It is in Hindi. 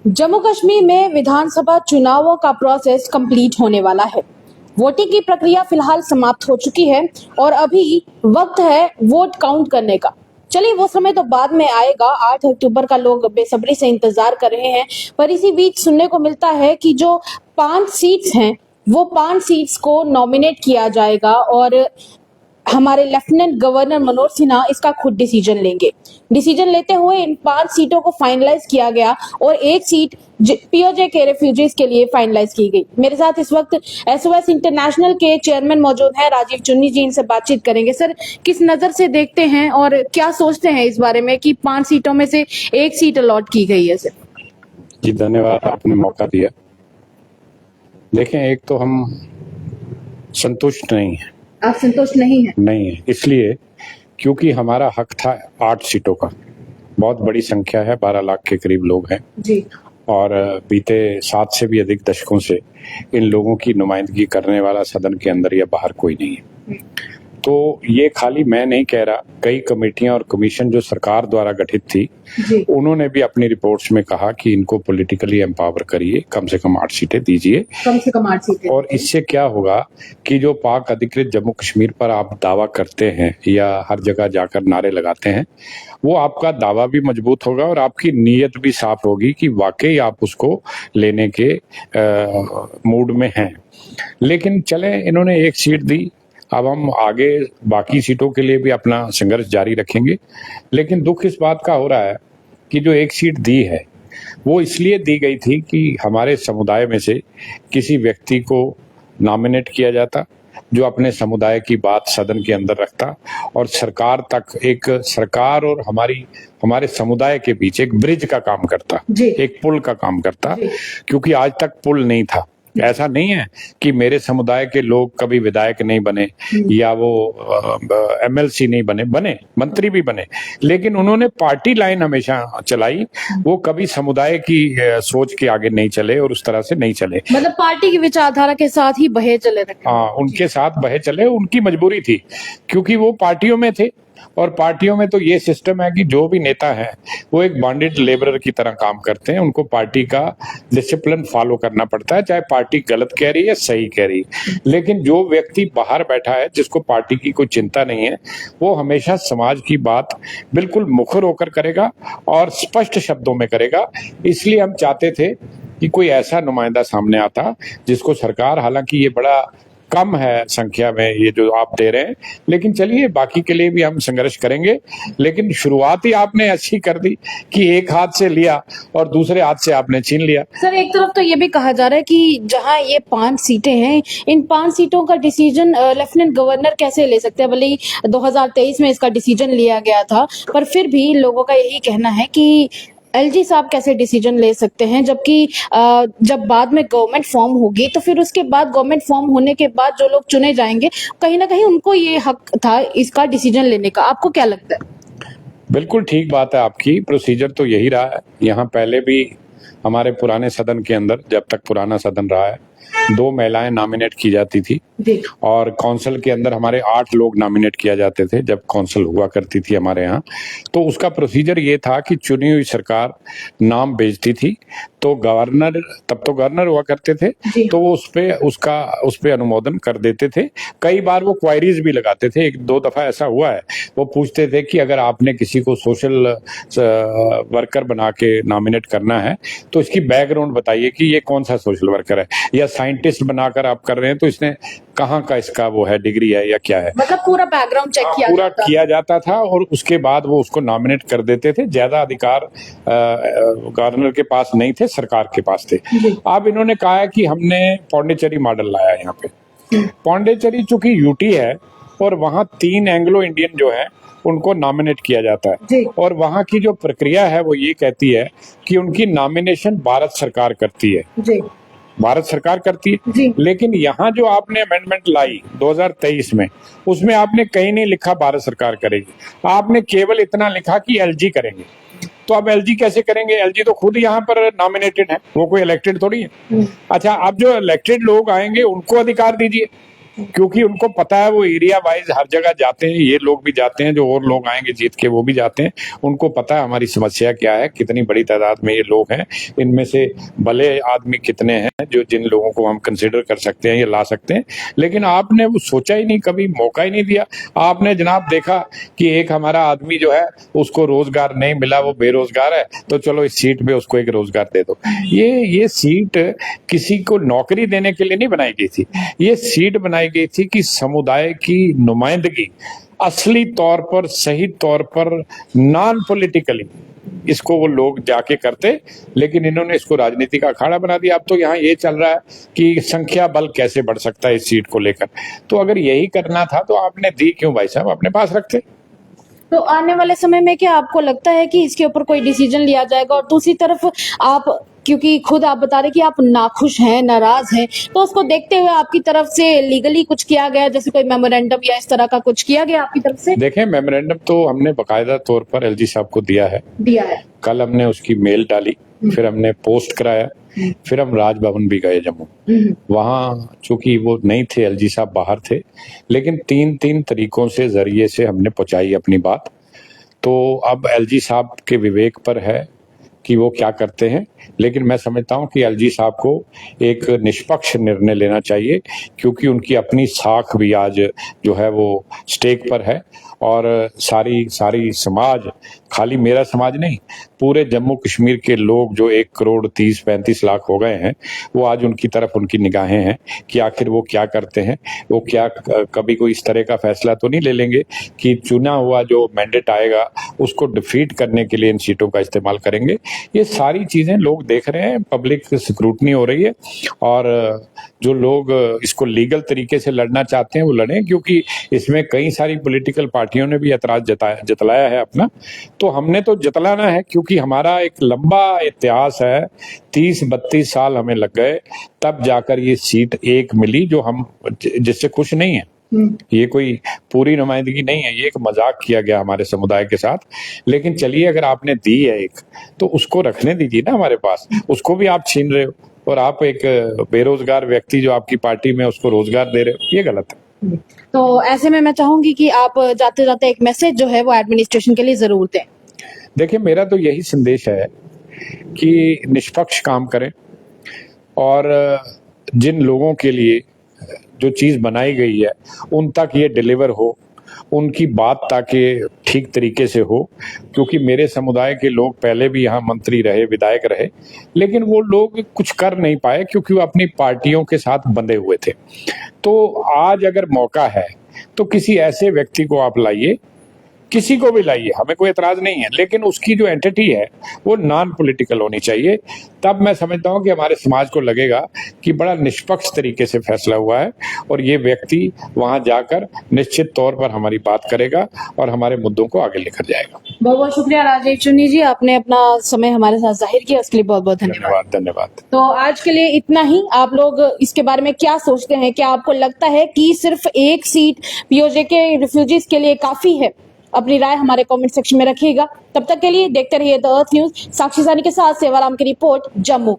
जम्मू कश्मीर में विधानसभा चुनावों का प्रोसेस कंप्लीट होने वाला है। वोटिंग की प्रक्रिया फिलहाल समाप्त हो चुकी है और अभी वक्त है वोट काउंट करने का। चलिए वो समय तो बाद में आएगा, 8 अक्टूबर का लोग बेसब्री से इंतजार कर रहे हैं। पर इसी बीच सुनने को मिलता है कि जो 5 सीट्स हैं वो 5 सीट्स को नॉमिनेट किया जाएगा और हमारे लेफ्टिनेंट गवर्नर मनोज सिन्हा इसका खुद डिसीजन लेंगे। डिसीजन लेते हुए इन 5 सीटों को फाइनलाइज किया गया और एक सीट पीओजे के रेफ्यूजीज के लिए फाइनलाइज की गई। मेरे साथ इस वक्त एसओएस इंटरनेशनल के चेयरमैन मौजूद हैं, राजीव चुन्नी जी, इनसे बातचीत करेंगे। सर, किस नजर से देखते हैं और क्या सोचते हैं इस बारे में कि 5 सीटों में से एक सीट अलॉट की गई है? सर जी धन्यवाद, आपने मौका दिया। देखें, एक तो हम संतुष्ट नहीं है। आप संतुष्ट नहीं है? नहीं है, इसलिए क्योंकि हमारा हक था 8 सीटों का। बहुत बड़ी संख्या है, 12 लाख के करीब लोग हैं जी। और बीते 7 से भी अधिक दशकों से इन लोगों की नुमाइंदगी करने वाला सदन के अंदर या बाहर कोई नहीं है। तो ये खाली मैं नहीं कह रहा, कई कमेटियां और कमीशन जो सरकार द्वारा गठित थी उन्होंने भी अपनी रिपोर्ट्स में कहा कि इनको पॉलिटिकली एम्पावर करिए, कम से कम 8 सीटें दीजिए। कम से कम 8 सीटें। और इससे क्या होगा कि जो पाक अधिकृत जम्मू कश्मीर पर आप दावा करते हैं या हर जगह जाकर नारे लगाते हैं, वो आपका दावा भी मजबूत होगा और आपकी नीयत भी साफ होगी कि वाकई आप उसको लेने के मूड में हैं। लेकिन चले, इन्होंने एक सीट दी, अब हम आगे बाकी सीटों के लिए भी अपना संघर्ष जारी रखेंगे। लेकिन दुख इस बात का हो रहा है कि जो एक सीट दी है वो इसलिए दी गई थी कि हमारे समुदाय में से किसी व्यक्ति को नॉमिनेट किया जाता जो अपने समुदाय की बात सदन के अंदर रखता और सरकार तक, एक सरकार और हमारे समुदाय के बीच एक ब्रिज का काम करता, एक पुल का काम करता, क्योंकि आज तक पुल नहीं था। ऐसा नहीं है कि मेरे समुदाय के लोग कभी विधायक नहीं बने या वो एमएलसी नहीं बने मंत्री भी बने, लेकिन उन्होंने पार्टी लाइन हमेशा चलाई। वो कभी समुदाय की सोच के आगे नहीं चले और उस तरह से नहीं चले। मतलब पार्टी की विचारधारा के साथ ही बहे चले रहे। हाँ, उनके साथ बहे चले, उनकी मजबूरी थी क्योंकि वो पार्टियों में थे और पार्टियों में तो ये सिस्टम है कि जो भी नेता है वो एक बॉन्डेड लेबरर की तरह काम करते हैं। उनको पार्टी का डिसिप्लिन फॉलो करना पड़ता है, चाहे पार्टी गलत कह रही है सही कह रही है। लेकिन जो व्यक्ति बाहर बैठा है, जिसको पार्टी की कोई चिंता नहीं है, वो हमेशा समाज की बात बिल्कुल मुखर होकर करेगा और स्पष्ट शब्दों में करेगा। इसलिए हम चाहते थे कि कोई ऐसा नुमाइंदा सामने आता जिसको सरकार, हालांकि ये बड़ा कम है संख्या में ये जो आप दे रहे हैं, लेकिन चलिए बाकी के लिए भी हम संघर्ष करेंगे। लेकिन शुरुआत ही आपने अच्छी कर दी कि एक हाथ से लिया और दूसरे हाथ से आपने छीन लिया। सर, एक तरफ तो ये भी कहा जा रहा है कि जहां ये 5 सीटें हैं, इन 5 सीटों का डिसीजन लेफ्टिनेंट गवर्नर कैसे ले सकते हैं? भले ही 2023 में इसका डिसीजन लिया गया था, पर फिर भी लोगों का यही कहना है कि एलजी साहब कैसे डिसीजन ले सकते हैं, जबकि जब बाद में गवर्नमेंट फॉर्म होगी तो फिर उसके बाद गवर्नमेंट फॉर्म होने के बाद जो लोग चुने जाएंगे, कहीं ना कहीं उनको ये हक था इसका डिसीजन लेने का। आपको क्या लगता है? बिल्कुल ठीक बात है आपकी, प्रोसीजर तो यही रहा है। यहाँ पहले भी हमारे पुराने सदन के अंदर, जब तक पुराना सदन रहा है, 2 महिलाएं नॉमिनेट की जाती थी और काउंसिल के अंदर हमारे 8 लोग नॉमिनेट किया जाते थे जब काउंसिल हुआ करती थी हमारे यहाँ। तो उसका प्रोसीजर ये था कि चुनी हुई सरकार नाम भेजती थी, तो गवर्नर, तब तो गवर्नर हुआ करते थे, तो वो उस पे अनुमोदन कर देते थे। कई बार वो क्वायरीज भी लगाते थे। 1-2 दफा ऐसा हुआ है, वो पूछते थे कि अगर आपने किसी को सोशल वर्कर बना के नॉमिनेट करना है तो इसकी बैकग्राउंड बताइए कि ये कौन सा सोशल वर्कर है, या साइंटिस्ट बनाकर आप कर रहे हैं तो इसने कहाँ का इसका वो है, डिग्री है या क्या है। मतलब पूरा बैकग्राउंड चेक किया जाता था और उसके बाद वो उसको नॉमिनेट कर देते थे। ज्यादा अधिकार गवर्नर के पास नहीं थे, सरकार के पास थे। अब इन्होंने कहा है कि हमने पौंडीचेरी मॉडल लाया यहाँ पे। पौंडीचेरी चूंकि यूटी है और वहाँ 3 एंग्लो इंडियन जो है उनको नॉमिनेट किया जाता है और वहाँ की जो प्रक्रिया है वो ये कहती है कि उनकी नॉमिनेशन भारत सरकार करती है। भारत सरकार करती है। लेकिन यहाँ जो आपने अमेंडमेंट लाई 2023 में, उसमें आपने कहीं नहीं लिखा भारत सरकार करेगी, आपने केवल इतना लिखा कि एलजी करेंगे। तो अब एलजी कैसे करेंगे? एलजी तो खुद यहाँ पर नॉमिनेटेड है, वो कोई इलेक्टेड थोड़ी है। अच्छा, अब जो इलेक्टेड लोग आएंगे उनको अधिकार दीजिए, क्योंकि उनको पता है वो एरिया वाइज हर जगह जाते हैं, ये लोग भी जाते हैं, जो और लोग आएंगे जीत के वो भी जाते हैं। उनको पता है हमारी समस्या क्या है, कितनी बड़ी तादाद में ये लोग हैं, इनमें से भले आदमी कितने हैं जो जिन लोगों को हम कंसिडर कर सकते हैं या ला सकते हैं। लेकिन आपने वो सोचा ही नहीं, कभी मौका ही नहीं दिया। आपने जनाब देखा कि एक हमारा आदमी जो है उसको रोजगार नहीं मिला, वो बेरोजगार है, तो चलो इस सीट पे उसको एक रोजगार दे दो। ये सीट किसी को नौकरी देने के लिए नहीं बनाई गई थी, ये सीट बनाई गई थी कि समुदाय की नुमाइंदगी असली तौर पर, सही तौर पर, नॉन पॉलिटिकली इसको वो लोग जाके करते। लेकिन इन्होंने इसको राजनीति का अखाड़ा बना दिया। अब तो यहाँ ये चल रहा है कि संख्या बल कैसे बढ़ सकता है इस सीट को लेकर। तो अगर यही करना था तो आपने दी क्यों भाई साहब, अपने पास रखते। तो आने वाले समय में क्या आपको लगता है कि इसके ऊपर कोई डिसीजन लिया जाएगा? और दूसरी तरफ आप, क्योंकि खुद आप बता रहे कि आप नाखुश हैं, नाराज हैं, तो उसको देखते हुए आपकी तरफ से लीगली कुछ किया गया, जैसे कोई मेमोरेंडम या इस तरह का कुछ किया गया आपकी तरफ से? देखें, मेमोरेंडम तो हमने बाकायदा तौर पर एलजी साहब को दिया है। कल हमने उसकी मेल डाली, फिर हमने पोस्ट कराया, फिर हम राजभवन भी गए जम्मू। वहां चूंकि वो नहीं थे, एलजी साहब बाहर थे, लेकिन तीन तरीकों से जरिए से हमने पहुंचाई अपनी बात। तो अब एलजी साहब के विवेक पर है कि वो क्या करते हैं। लेकिन मैं समझता हूं कि एलजी साहब को एक निष्पक्ष निर्णय लेना चाहिए, क्योंकि उनकी अपनी साख भी आज जो है वो स्टेक पर है। और सारी समाज, खाली मेरा समाज नहीं, पूरे जम्मू कश्मीर के लोग जो 1,30,35 लाख हो गए हैं, वो आज उनकी तरफ उनकी निगाहें हैं कि आखिर वो क्या करते हैं। वो क्या कभी कोई इस तरह का फैसला तो नहीं ले लेंगे कि चुना हुआ जो मैंडेट आएगा उसको डिफीट करने के लिए इन सीटों का इस्तेमाल करेंगे। ये सारी चीजें लोग देख रहे हैं, पब्लिक स्क्रूटनी हो रही है। और जो लोग इसको लीगल तरीके से लड़ना चाहते हैं वो लड़ें, क्योंकि इसमें कई सारी पॉलिटिकल पार्टियों ने भी ऐतराज जतलाया है अपना। तो हमने तो जतलाना है, क्योंकि हमारा एक लंबा इतिहास है, 30-32 साल हमें लग गए, तब जाकर ये सीट एक मिली जो हम जिससे खुश नहीं है। ये कोई पूरी नुमाइंदगी नहीं है, ये एक मजाक किया गया हमारे समुदाय के साथ। लेकिन चलिए, अगर आपने दी है एक, तो उसको रखने दीजिए ना हमारे पास। उसको भी आप छीन रहे हो, और आप एक बेरोजगार व्यक्ति जो आपकी पार्टी में, उसको रोजगार दे रहे हो, ये गलत है। तो ऐसे में मैं चाहूंगी कि आप जाते जाते एक मैसेज जो है वो एडमिनिस्ट्रेशन के लिए जरूर दें। देखिए, मेरा तो यही संदेश है कि निष्पक्ष काम करें, और जिन लोगों के लिए जो चीज बनाई गई है उन तक ये डिलीवर हो, उनकी बात ताकि ठीक तरीके से हो। क्योंकि मेरे समुदाय के लोग पहले भी यहाँ मंत्री रहे, विधायक रहे, लेकिन वो लोग कुछ कर नहीं पाए क्योंकि वो अपनी पार्टियों के साथ बंधे हुए थे। तो आज अगर मौका है तो किसी ऐसे व्यक्ति को आप लाइए, किसी को भी लाइए, हमें कोई एतराज नहीं है, लेकिन उसकी जो एंटिटी है वो नॉन पॉलिटिकल होनी चाहिए। तब मैं समझता हूं कि हमारे समाज को लगेगा कि बड़ा निष्पक्ष तरीके से फैसला हुआ है, और ये व्यक्ति वहां जाकर निश्चित तौर पर हमारी बात करेगा और हमारे मुद्दों को आगे लेकर जाएगा। बहुत बहुत शुक्रिया राजेश चुन्नी जी, आपने अपना समय हमारे साथ जाहिर किया, उसके लिए बहुत बहुत धन्यवाद। धन्यवाद। तो आज के लिए इतना ही। आप लोग इसके बारे में क्या सोचते हैं? क्या आपको लगता है कि सिर्फ एक सीट पीओजे के रिफ्यूजीज के लिए काफी है? अपनी राय हमारे कमेंट सेक्शन में रखिएगा। तब तक के लिए देखते रहिए द अर्थ न्यूज। साक्षी सानी के साथ सेवाराम की रिपोर्ट, जम्मू।